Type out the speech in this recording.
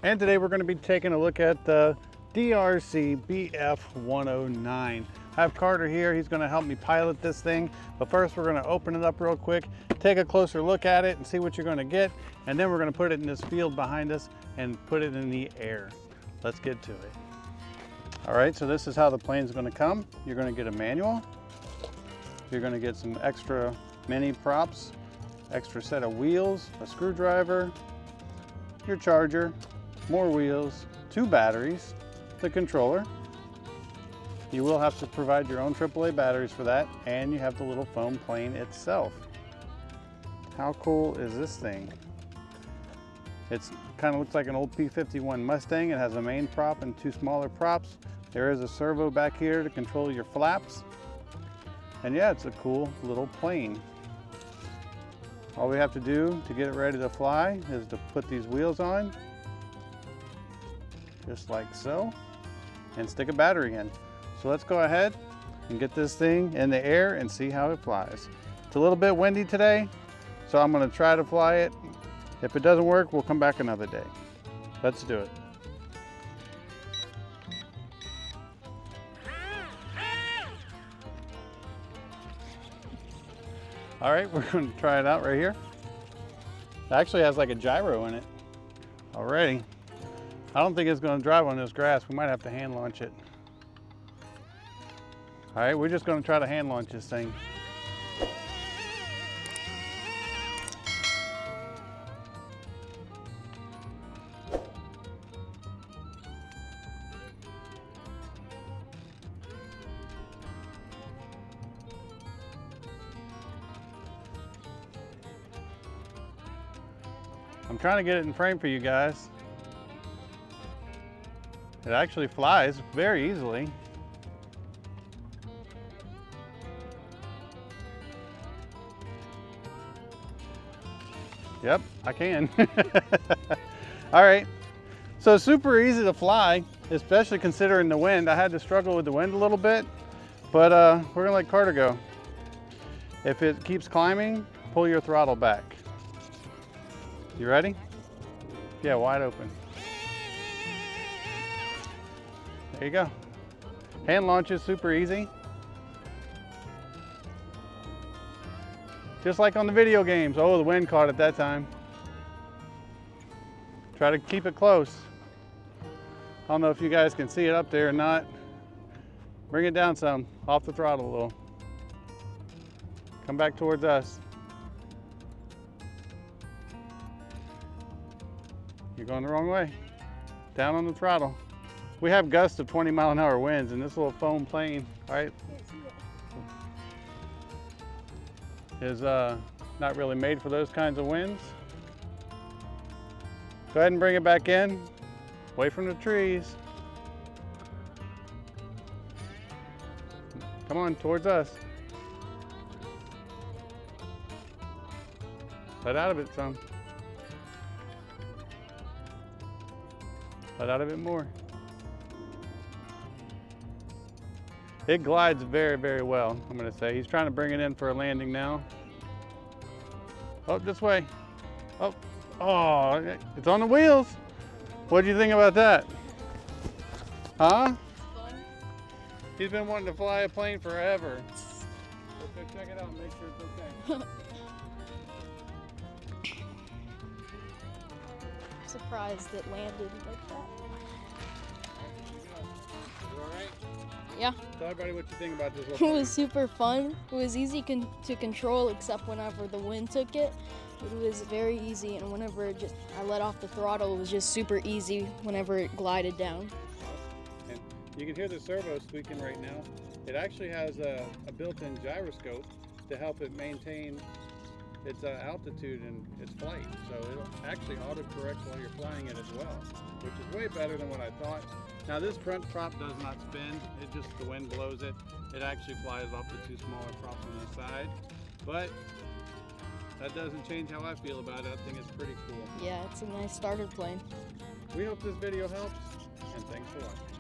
And today we're going to be taking a look at the DEERC BF-109. I have Carter here. He's going to help me pilot this thing. But first we're going to open it up real quick, take a closer look at it and see what you're going to get. And then we're going to put it in this field behind us and put it in the air. Let's get to it. All right, so this is how the plane's going to come. You're going to get a manual. You're going to get some extra mini props, extra set of wheels, a screwdriver, your charger, more wheels, 2 batteries, the controller. You will have to provide your own AAA batteries for that, and you have the little foam plane itself. How cool is this thing? It's kind of looks like an old P-51 Mustang. It has a main prop and 2 smaller props. There is a servo back here to control your flaps. And yeah, it's a cool little plane. All we have to do to get it ready to fly is to put these wheels on, just like so, and stick a battery in. So let's go ahead and get this thing in the air and see how it flies. It's a little bit windy today, so I'm going to try to fly it. If it doesn't work, we'll come back another day. Let's do it. All right, we're going to try it out right here. It actually has like a gyro in it. Alrighty. I don't think it's going to drive on this grass. We might have to hand launch it. All right, we're just going to try to hand launch this thing. I'm trying to get it in frame for you guys. It actually flies very easily. Yep, I can. All right, so super easy to fly, especially considering the wind. I had to struggle with the wind a little bit, but we're gonna let Carter go. If it keeps climbing, pull your throttle back. You ready? Yeah, wide open. There you go. Hand launch is super easy. Just like on the video games. Oh, the wind caught it that time. Try to keep it close. I don't know if you guys can see it up there or not. Bring it down some, off the throttle a little. Come back towards us. You're going the wrong way. Down on the throttle. We have gusts of 20-mile-an-hour winds in this little foam plane, right? Is not really made for those kinds of winds. Go ahead and bring it back in, away from the trees. Come on, towards us. Let out of it some. Let out of it more. It glides very, very well, I'm gonna say. He's trying to bring it in for a landing now. Oh, this way. Oh, it's on the wheels. What do you think about that? Huh? Fun. He's been wanting to fly a plane forever. Let's go check it out and make sure it's okay. I'm surprised it landed like that. You all right? Yeah. Tell everybody what you think about this little It plane. was super fun. It was easy to control except whenever the wind took it. It was very easy, and whenever I let off the throttle, it was just super easy whenever it glided down. And you can hear the servo squeaking right now. It actually has a built-in gyroscope to help it maintain its altitude and its flight. So it'll actually autocorrect while you're flying it as well, which is way better than what I thought. Now this front prop does not spin. It just, the wind blows it. It actually flies off the 2 smaller props on the side. But that doesn't change how I feel about it. I think it's pretty cool. Yeah, it's a nice starter plane. We hope this video helps, and thanks for watching.